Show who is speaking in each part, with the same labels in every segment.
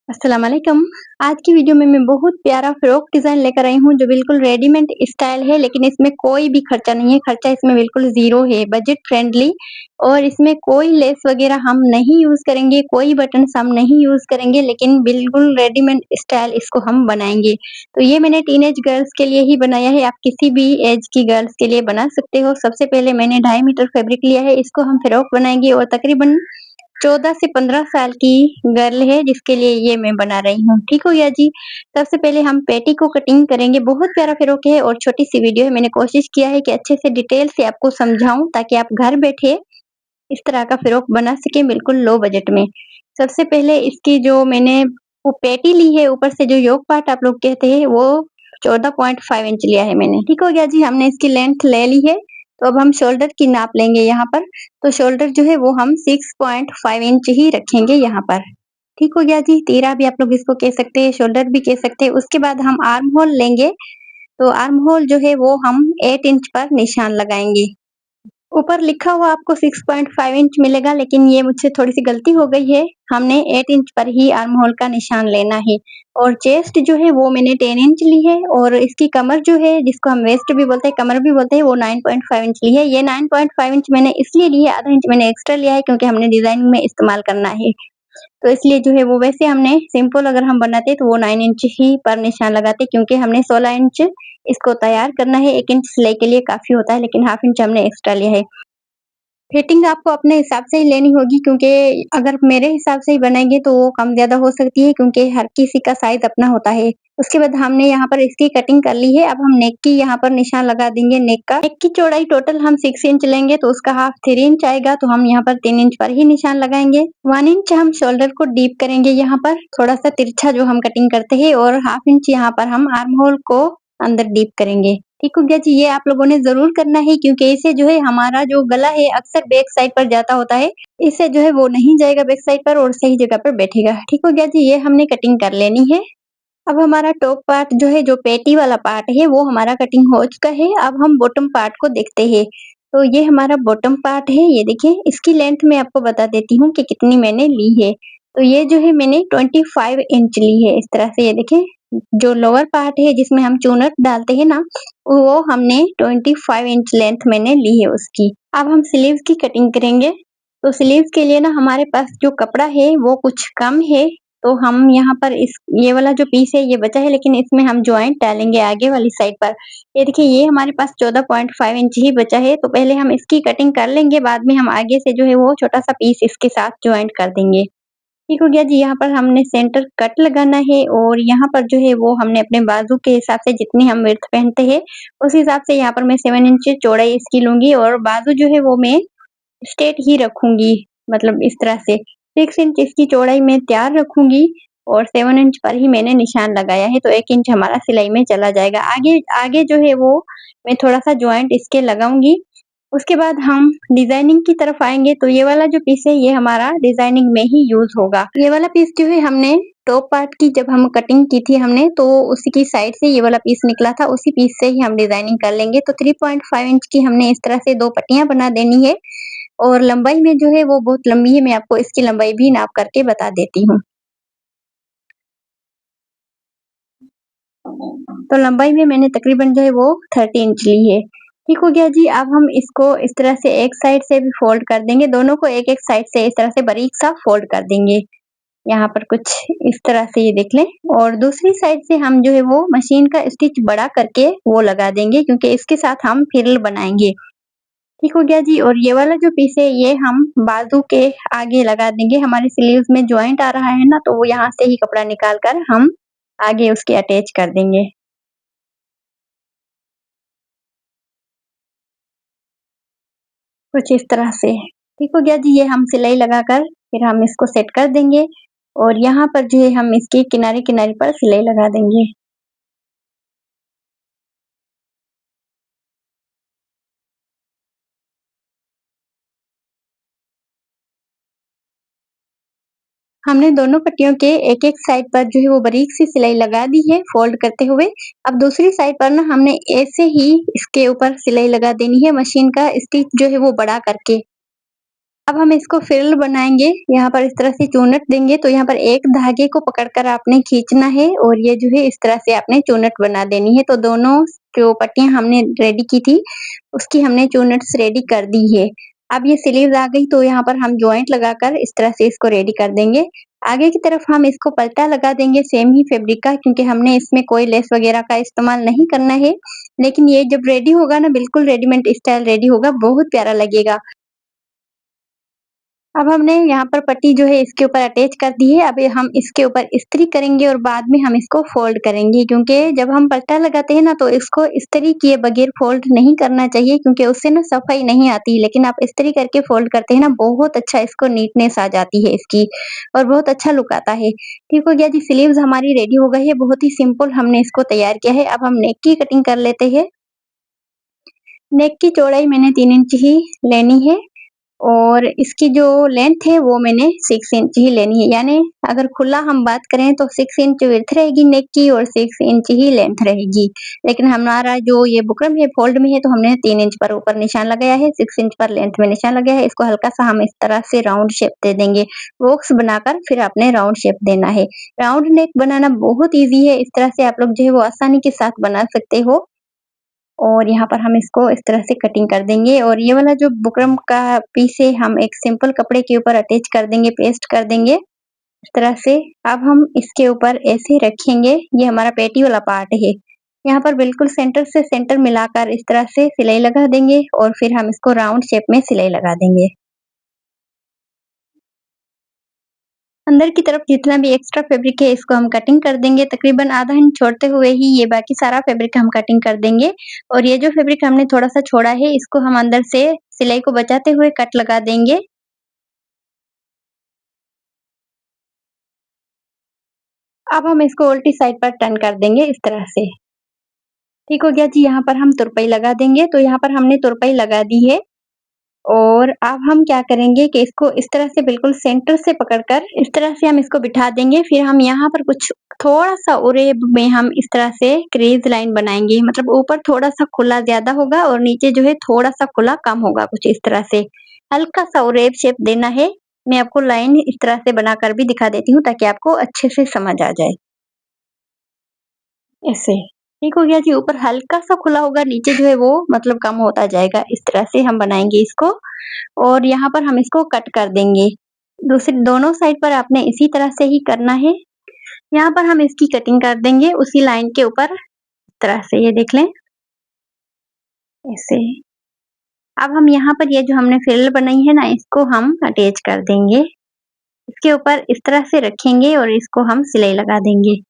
Speaker 1: अस्सलाम वालेकुम। आज की वीडियो में मैं बहुत प्यारा फ्रॉक डिज़ाइन लेकर आई हूँ जो बिल्कुल रेडीमेड स्टाइल है, लेकिन इसमें कोई भी खर्चा नहीं है, खर्चा इसमें बिल्कुल ज़ीरो है, बजट फ्रेंडली। और इसमें कोई लेस वग़ैरह हम नहीं यूज़ करेंगे, कोई बटन्स हम नहीं यूज़ करेंगे, लेकिन बिल्कुल रेडीमेड स्टाइल इसको हम बनाएँगे। तो ये मैंने टीनेज गर्ल्स के लिए ही बनाया है, आप किसी भी ऐज की गर्ल्स के लिए बना सकते हो। सबसे पहले मैंने 2.5 मीटर फैब्रिक लिया है, इसको हम फ्रॉक बनाएँगे और तकरीबन 14 से 15 साल की गर्ल है जिसके लिए ये मैं बना रही हूँ, ठीक हो गया जी। सबसे पहले हम पेटी को कटिंग करेंगे, बहुत प्यारा फ्रॉक है और छोटी-सी वीडियो है, मैंने कोशिश किया है कि अच्छे से डिटेल से आपको समझाऊँ ताकि आप घर बैठे इस तरह का फ्रॉक बना सकें बिल्कुल लो बजट में। सबसे पहले इसकी जो मैंने वो पेटी ली है, ऊपर से जो योक पार्ट आप लोग कहते हैं वो 14.5 इंच लिया है मैंने, ठीक हो गया जी। हमने इसकी लेंथ ले ली है, तो अब हम शोल्डर की नाप लेंगे यहाँ पर। तो शोल्डर जो है वो हम 6.5 इंच ही रखेंगे यहाँ पर, ठीक हो गया जी। तीरा भी आप लोग इसको कह सकते हैं, शोल्डर भी कह सकते हैं। उसके बाद हम आर्म होल लेंगे, तो आर्म होल जो है वो हम 8 इंच पर निशान लगाएँगे। ऊपर लिखा हुआ आपको 6.5 इंच मिलेगा, लेकिन ये मुझसे थोड़ी-सी गलती हो गई है। हमने 8 इंच पर ही आर्म होल का निशान लेना है। और चेस्ट जो है वो मैंने 10 इंच ली है और इसकी कमर जो है जिसको हम वेस्ट भी बोलते हैं, कमर भी बोलते हैं, वो 9.5 इंच ली है। ये 9.5 इंच मैंने इसलिए ली है, आधा इंच मैंने एक्स्ट्रा लिया है क्योंकि हमने डिज़ाइनिंग में इस्तेमाल करना है। तो इसलिए जो है वो वैसे हमने सिंपल अगर हम बनाते तो वो 9 इंच ही पर निशान लगाते, क्योंकि हमने 16 इंच इसको तैयार करना है। 1 इंच सिलाई के लिए काफ़ी होता है, लेकिन हाफ इंच हमने एक्स्ट्रा लिया है। फिटिंग आपको अपने हिसाब से ही लेनी होगी, क्योंकि अगर मेरे हिसाब से ही बनाएँगे तो वो कम-ज़्यादा हो सकती है, क्योंकि हर किसी का साइज़ अपना होता है। उसके बाद हमने यहाँ पर इसकी कटिंग कर ली है, अब हम नेक की यहाँ पर निशान लगा देंगे नेक का। नेक की चौड़ाई टोटल हम 6 इंच लेंगे, तो उसका हाफ 3 इंच आएगा, तो हम यहाँ पर 3 इंच पर ही निशान लगाएँगे। 1 इंच हम शोल्डर को डीप करेंगे यहाँ पर, थोड़ा-सा तिरछा जो हम कटिंग करते हैं, और हाफ इंच यहाँ पर हम आर्म होल को अंदर डीप करेंगे। ठीक हो गया जी, ये आप लोगों ने ज़रूर करना है, क्योंकि इससे जो है हमारा जो गला है अक्सर बैक साइड पर जाता होता है, इससे जो है वो नहीं जाएगा बैक साइड पर और सही जगह पर बैठेगा। ठीक हो गया जी, ये हमने कटिंग कर लेनी है। अब हमारा टॉप पार्ट जो है, जो पेटी वाला पार्ट है, वो हमारा कटिंग हो चुका है। अब हम बॉटम पार्ट को देखते हैं। तो ये हमारा बॉटम पार्ट है, ये देखिए इसकी लेंथ मैं आपको बता देती हूँ कि कितनी मैंने ली है। तो ये जो है मैंने 25 इंच ली है, इस तरह से ये देखिए। जो लोअर पार्ट है जिसमें हम चुनट डालते हैं ना, वो हमने 25 इंच लेंथ मैंने ली है उसकी। अब हम स्लीव्स की कटिंग करेंगे। तो स्लीव्स के लिए ना हमारे पास जो कपड़ा है वो कुछ कम है, तो हम यहाँ पर इस ये वाला जो पीस है ये बचा है, लेकिन इसमें हम जॉइंट डालेंगे आगे वाली साइड पर। ये देखिए, ये हमारे पास 14.5 इंच ही बचा है, तो पहले हम इसकी कटिंग कर लेंगे, बाद में हम आगे से जो है वो छोटा-सा पीस इसके साथ जॉइंट कर देंगे। ठीक हो गया जी, यहाँ पर हमने सेंटर कट लगाना है और यहाँ पर जो है वो हमने अपने बाजू के हिसाब से जितनी हम विड्थ पहनते हैं, उस हिसाब से यहाँ पर मैं 7 इंच चौड़ाई इसकी लूँगी और बाजू जो है वो मैं स्ट्रेट ही रखूँगी, मतलब इस तरह से। 6 इंच इसकी चौड़ाई मैं तैयार रखूँगी और 7 इंच पर ही मैंने निशान लगाया है, तो 1 इंच हमारा सिलाई में चला जाएगा। आगे आगे जो है वो मैं थोड़ा-सा जॉइंट इसके लगाऊँगी। उसके बाद हम डिज़ाइनिंग की तरफ आएँगे, तो ये वाला जो पीस है ये हमारा डिज़ाइनिंग में ही यूज़ होगा। ये वाला पीस जो है हमने टॉप पार्ट की जब हम कटिंग की थी हमने, तो उसी की साइड से ये वाला पीस निकला था, उसी पीस से ही हम डिज़ाइनिंग कर लेंगे। तो 3.5 इंच की हमने इस तरह से 2 पट्टियाँ बना देनी है और लंबाई में जो है वो बहुत लंबी है, मैं आपको इसकी लंबाई भी नाप करके बता देती हूँ। तो लंबाई में मैंने तकरीबन जो है वो 30 इंच ली है। ठीक हो गया जी, अब हम इसको इस तरह से एक साइड से भी फ़ोल्ड कर देंगे, दोनों को एक-एक साइड से इस तरह से बारीक-सा फ़ोल्ड कर देंगे। यहाँ पर कुछ इस तरह से ये देख लें, और दूसरी साइड से हम जो है वो मशीन का स्टिच बड़ा करके वो लगा देंगे, क्योंकि इसके साथ हम फ्रिल बनाएँगे। ठीक हो गया जी, और ये वाला जो पीस है ये हम बाजू के आगे लगा देंगे। हमारी स्लीव्स में जॉइंट आ रहा है ना, तो वो यहाँ से ही कपड़ा निकाल कर हम आगे उसके अटैच कर देंगे, कुछ इस तरह से। ठीक हो गया जी, ये हम सिलाई लगाकर फिर हम इसको सेट कर देंगे और यहाँ पर जो है हम इसके किनारे-किनारे पर सिलाई लगा देंगे। हमने दोनों पट्टियों के एक-एक साइड पर जो है वो बारीक सी सिलाई लगा दी है फ़ोल्ड करते हुए। अब दूसरी साइड पर ना हमने ऐसे ही इसके ऊपर सिलाई लगा देनी है, मशीन का स्टिच जो है वो बड़ा करके। अब हम इसको फ्रिल बनाएँगे, यहाँ पर इस तरह से चूनट देंगे, तो यहाँ पर एक धागे को पकड़कर आपने खींचना है और ये जो है इस तरह से आपने चूनट बना देनी है। तो दोनों जो पट्टियाँ हमने रेडी की थी, उसकी हमने चूनट्स रेडी कर दी है। अब ये स्लीव्स आ गई तो यहाँ पर हम जॉइंट लगाकर इस तरह से इसको रेडी कर देंगे। आगे की तरफ हम इसको पल्टा लगा देंगे सेम ही फैब्रिक का, क्योंकि हमने इसमें कोई लेस वगैरह का इस्तेमाल नहीं करना है। लेकिन ये जब रेडी होगा ना, बिल्कुल रेडीमेड स्टाइल रेडी होगा, बहुत प्यारा लगेगा। अब हमने यहाँ पर पट्टी जो है इसके ऊपर अटैच कर दी है। अब ये हम इसके ऊपर इस्त्री करेंगे और बाद में हम इसको फ़ोल्ड करेंगे, क्योंकि जब हम पट्टा लगाते हैं ना, तो इसको इस्त्री किए बगैर फ़ोल्ड नहीं करना चाहिए, क्योंकि उससे ना सफाई नहीं आती। लेकिन आप इस्त्री करके फ़ोल्ड करते हैं ना, बहुत अच्छा इसको नीटनेस आ जाती है इसकी और बहुत अच्छा लुक आता है। ठीक हो गया जी, स्लीव्स हमारी रेडी हो गई है, बहुत ही सिंपल हमने इसको तैयार किया है। अब हम नेक की कटिंग कर लेते हैं। नेक की चौड़ाई मैंने 3 इंच ही लेनी है और इसकी जो लेंथ है वो मैंने 6 इंच ही लेनी है। यानी अगर खुला हम बात करें तो 6 इंच विड्थ रहेगी नेक की और 6 इंच ही लेंथ रहेगी। लेकिन हमारा जो ये बुकरम है फोल्ड में है, तो हमने 3 इंच पर ऊपर निशान लगाया है, 6 इंच पर लेंथ में निशान लगाया है। इसको हल्का-सा हम इस तरह से राउंड शेप दे देंगे। बॉक्स बनाकर फिर आपने राउंड शेप देना है। राउंड नेक बनाना बहुत ईज़ी है, इस तरह से आप लोग जो है वो आसानी के साथ बना सकते हो। और यहाँ पर हम इसको इस तरह से कटिंग कर देंगे और ये वाला जो बुकरम का पीस है, हम एक सिंपल कपड़े के ऊपर अटैच कर देंगे, पेस्ट कर देंगे इस तरह से। अब हम इसके ऊपर ऐसे रखेंगे, ये हमारा पेटी वाला पार्ट है। यहाँ पर बिल्कुल सेंटर से सेंटर मिलाकर इस तरह से सिलाई लगा देंगे और फिर हम इसको राउंड शेप में सिलाई लगा देंगे। अंदर की तरफ जितना भी एक्स्ट्रा फैब्रिक है इसको हम कटिंग कर देंगे, तकरीबन आधा इंच छोड़ते हुए ही ये बाकी सारा फैब्रिक हम कटिंग कर देंगे और ये जो फैब्रिक हमने थोड़ा-सा छोड़ा है इसको हम अंदर से सिलाई को बचाते हुए कट लगा देंगे। अब हम इसको उल्टी साइड पर टर्न कर देंगे इस तरह से। ठीक हो गया जी, यहाँ पर हम तुरपाई लगा देंगे, तो यहाँ पर हमने तुरपाई लगा दी है और अब हम क्या करेंगे कि इसको इस तरह से बिल्कुल सेंटर से पकड़कर इस तरह से हम इसको बिठा देंगे। फिर हम यहाँ पर कुछ थोड़ा-सा उरेब में हम इस तरह से क्रीज़ लाइन बनाएँगे। मतलब ऊपर थोड़ा-सा खुला ज़्यादा होगा और नीचे जो है थोड़ा-सा खुला कम होगा, कुछ इस तरह से। हल्का-सा उरेब शेप देना है। मैं आपको लाइन इस तरह से बनाकर भी दिखा देती हूँ ताकि आपको अच्छे से समझ आ जाए। ऐसे। ठीक हो गया जी, ऊपर हल्का-सा खुला होगा, नीचे जो है वो मतलब कम होता जाएगा। इस तरह से हम बनाएँगे इसको और यहाँ पर हम इसको कट कर देंगे। दूसरी दोनों साइड पर आपने इसी तरह से ही करना है। यहाँ पर हम इसकी कटिंग कर देंगे उसी लाइन के ऊपर, इस तरह से ये देख लें, ऐसे। अब हम यहाँ पर ये जो हमने फ्रिल बनाई है ना, इसको हम अटैच कर देंगे। इसके ऊपर इस तरह से रखेंगे और इसको हम सिलाई लगा देंगे।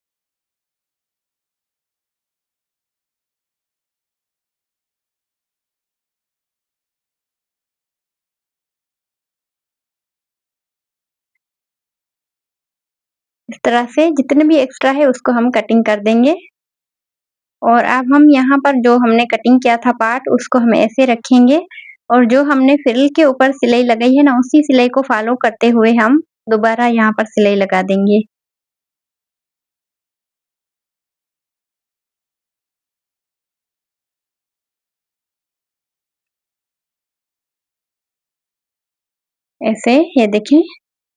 Speaker 1: इस तरह से जितने भी एक्स्ट्रा है उसको हम कटिंग कर देंगे और अब हम यहाँ पर जो हमने कटिंग किया था पार्ट उसको हम ऐसे रखेंगे और जो हमने फ्रिल के ऊपर सिलाई लगाई है ना, उसी सिलाई को फॉलो करते हुए हम दोबारा यहाँ पर सिलाई लगा देंगे। ऐसे ये देखें,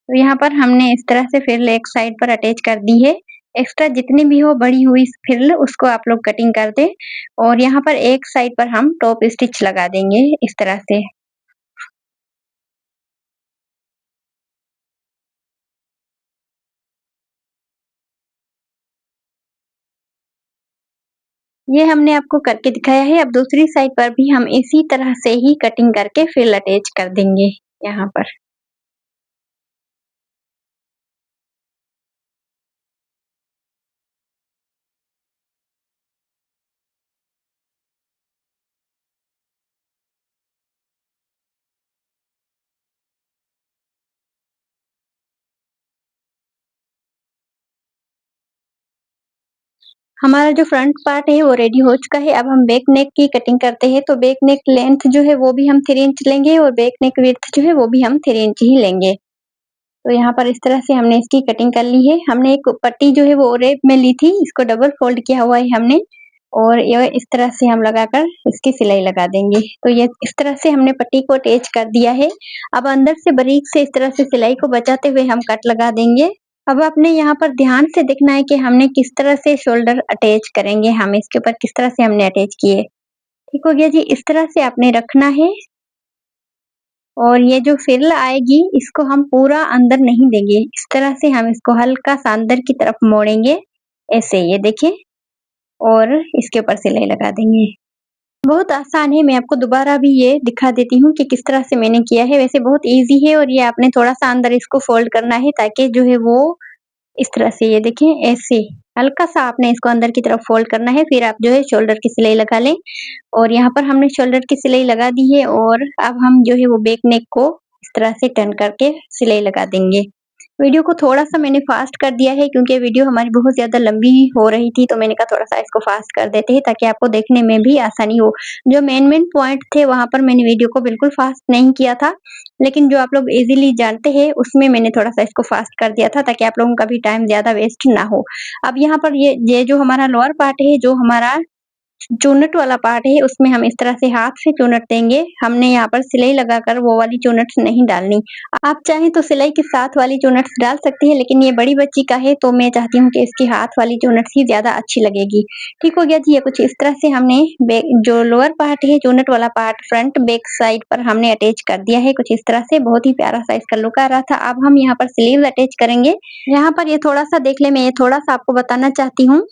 Speaker 1: तो यहाँ पर हमने इस तरह से फ्रिल एक साइड पर अटैच कर दी है। एक्स्ट्रा जितनी भी हो बड़ी हुई फ्रिल उसको आप लोग कटिंग कर दें और यहाँ पर एक साइड पर हम टॉप स्टिच लगा देंगे इस तरह से। ये हमने आपको करके दिखाया है। अब दूसरी साइड पर भी हम इसी तरह से ही कटिंग करके फ्रिल अटैच कर देंगे यहाँ पर। हमारा जो फ्रंट पार्ट है वो रेडी हो चुका है। अब हम बैक नेक की कटिंग करते हैं, तो बैक नेक लेंथ जो है वो भी हम 3 इंच लेंगे और बैक नेक विड्थ जो है वो भी हम 3 इंच ही लेंगे। तो यहाँ पर इस तरह से हमने इसकी कटिंग कर ली है। हमने एक पट्टी जो है वो रेप में ली थी, इसको डबल फोल्ड किया हुआ है हमने और ये इस तरह से हम लगाकर इसकी सिलाई लगा देंगे। तो ये इस तरह से हमने पट्टी को अटैच कर दिया है। अब अंदर से बारीक से इस तरह से सिलाई को बचाते हुए हम कट लगा देंगे। अब आपने यहाँ पर ध्यान से देखना है कि हमने किस तरह से शोल्डर अटैच करेंगे, हम इसके ऊपर किस तरह से हमने अटैच किए। ठीक हो गया जी, इस तरह से आपने रखना है। और ये जो फ्रिल आएगी इसको हम पूरा अंदर नहीं देंगे, इस तरह से हम इसको हल्का सा अंदर की तरफ मोड़ेंगे, ऐसे ये देखिए, और इसके ऊपर सिलाई लगा देंगे। बहुत आसान है, मैं आपको दोबारा भी ये दिखा देती हूँ कि किस तरह से मैंने किया है। वैसे बहुत ईज़ी है और ये आपने थोड़ा-सा अंदर इसको फ़ोल्ड करना है ताकि जो है वो इस तरह से ये देखिए ऐसे हल्का-सा आपने इसको अंदर की तरफ फ़ोल्ड करना है, फिर आप जो है शोल्डर की सिलाई लगा लें। और यहाँ पर हमने शोल्डर की सिलाई लगा दी है और अब हम जो है वो बैक नेक को इस तरह से टर्न करके सिलाई लगा देंगे। वीडियो को थोड़ा-सा मैंने फ़ास्ट कर दिया है क्योंकि वीडियो हमारी बहुत ज़्यादा लंबी हो रही थी, तो मैंने कहा थोड़ा-सा इसको फ़ास्ट कर देते हैं ताकि आपको देखने में भी आसानी हो। जो मेन-मेन पॉइंट थे वहाँ पर मैंने वीडियो को बिल्कुल फ़ास्ट नहीं किया था, लेकिन जो आप लोग ईज़िली जानते हैं उसमें मैंने थोड़ा-सा इसको फ़ास्ट कर दिया था ताकि आप लोगों का भी टाइम ज़्यादा वेस्ट ना हो। अब यहाँ पर ये जो हमारा लोअर पार्ट है, जो हमारा चूनट वाला पार्ट है उसमें हम इस तरह से हाथ से चूनट देंगे। हमने यहाँ पर सिलाई लगाकर वो वाली चूनट्स नहीं डालनी। आप चाहें तो सिलाई के साथ वाली चूनट्स डाल सकती हैं, लेकिन ये बड़ी बच्ची का है तो मैं चाहती हूँ कि इसकी हाथ वाली चूनट्स ही ज़्यादा अच्छी लगेगी। ठीक हो गया जी, ये कुछ इस तरह से हमने जो लोअर पार्ट है चूनट वाला पार्ट फ्रंट बैक साइड पर हमने अटैच कर दिया है कुछ इस तरह से। बहुत ही प्यारा सा इसका लुक आ रहा था। अब हम यहाँ पर स्लीव्स अटैच करेंगे। यहाँ पर ये थोड़ा-सा देख लें, मैं ये थोड़ा-सा आपको बताना चाहती हूँ।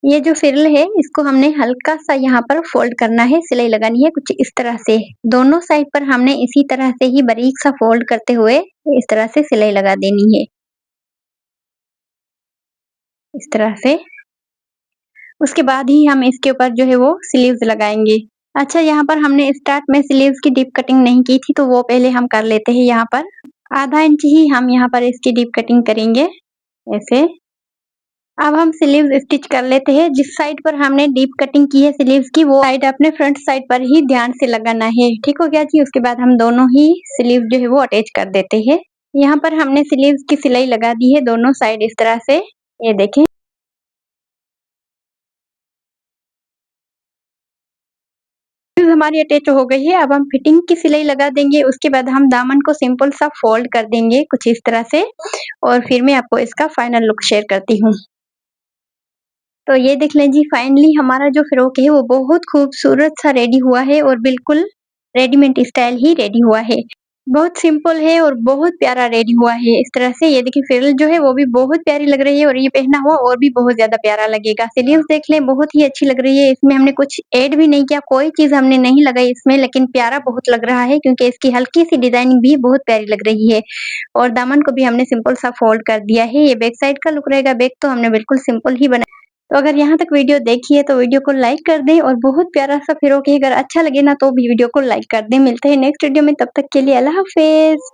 Speaker 1: ये जो फ्रिल है इसको हमने हल्का-सा यहाँ पर फ़ोल्ड करना है, सिलाई लगानी है कुछ इस तरह से। दोनों साइड पर हमने इसी तरह से ही बारीक-सा फ़ोल्ड करते हुए इस तरह से सिलाई लगा देनी है, इस तरह से। उसके बाद ही हम इसके ऊपर जो है वो स्लीव्स लगाएँगे। अच्छा, यहाँ पर हमने स्टार्ट में स्लीव्स की डीप कटिंग नहीं की थी, तो वो पहले हम कर लेते हैं यहाँ पर। आधा इंच ही हम यहाँ पर इसकी डीप कटिंग करेंगे, ऐसे। अब हम स्लीव्स स्टिच कर लेते हैं। जिस साइड पर हमने डीप कटिंग की है स्लीव्स की, वो साइड अपने फ्रंट साइड पर ही ध्यान से लगाना है। ठीक हो गया जी? उसके बाद हम दोनों ही स्लीव जो है वो अटैच कर देते हैं। यहाँ पर हमने स्लीव्स की सिलाई लगा दी है दोनों साइड इस तरह से। ये देखें। स्लीव्स हमारी अटैच हो गई है। अब हम फिटिंग की सिलाई लगा देंगे। उसके बाद हम दामन को सिंपल सा फोल्ड कर देंगे कुछ इस तरह से, और फिर मैं आपको इसका फाइनल लुक शेयर करती हूँ। तो ये देख लें जी, फाइनली हमारा जो फ्रॉक है वो बहुत खूबसूरत सा रेडी हुआ है और बिल्कुल रेडीमेड स्टाइल ही रेडी हुआ है। बहुत सिंपल है और बहुत प्यारा रेडी हुआ है इस तरह से। ये देखिए फ्रिल जो है वो भी बहुत प्यारी लग रही है और ये पहना हुआ और भी बहुत ज़्यादा प्यारा लगेगा। स्लीव्स देख लें, बहुत ही अच्छी लग रही है। इसमें हमने कुछ ऐड भी नहीं किया, कोई चीज़ हमने नहीं लगाई इसमें, लेकिन प्यारा बहुत लग रहा है क्योंकि इसकी हल्की-सी डिज़ाइनिंग भी बहुत प्यारी लग रही है। और दामन को भी हमने सिंपल सा फोल्ड कर दिया है। ये बैक साइड का लुक रहेगा। बैक तो हमने बिल्कुल सिंपल ही बनाया। तो अगर यहाँ तक वीडियो देखी है तो वीडियो को लाइक कर दें, और बहुत प्यारा-सा फ्रॉक है, अगर अच्छा लगे ना तो भी वीडियो को लाइक कर दें। मिलते हैं नेक्स्ट वीडियो में, तब तक के लिए अल्लाह हाफ़िज़।